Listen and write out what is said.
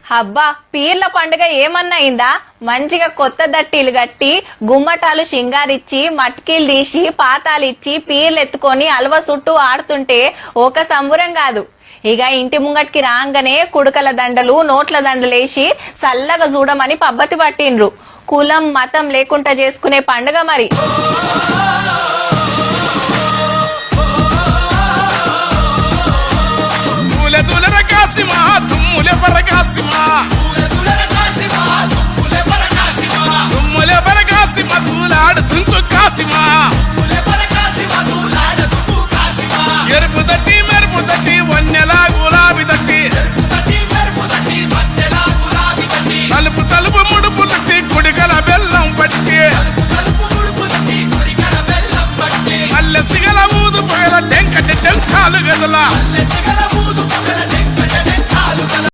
అబ్బా పీర్ల పండుగ ఏమన్నా అయిందా? మంచిగా కొత్త దట్టీలు గట్టి గుమ్మటాలు షింగారిచ్చి మట్కీలు తీసి పాతాలిచ్చి పీర్లు ఎత్తుకొని అల్వ చుట్టూ ఆడుతుంటే ఒక సంబురం కాదు. ఇక ఇంటి ముంగటికి రాగానే కుడుకల దండలు నోట్ల దండలేసి చల్లగా చూడమని పబ్బతి పట్టిండ్రు. కులం మతం లేకుండా చేసుకునే పండుగ మరి. తుమ్ములే బరగాసిమా తూలాడు తుంకు కాసిమా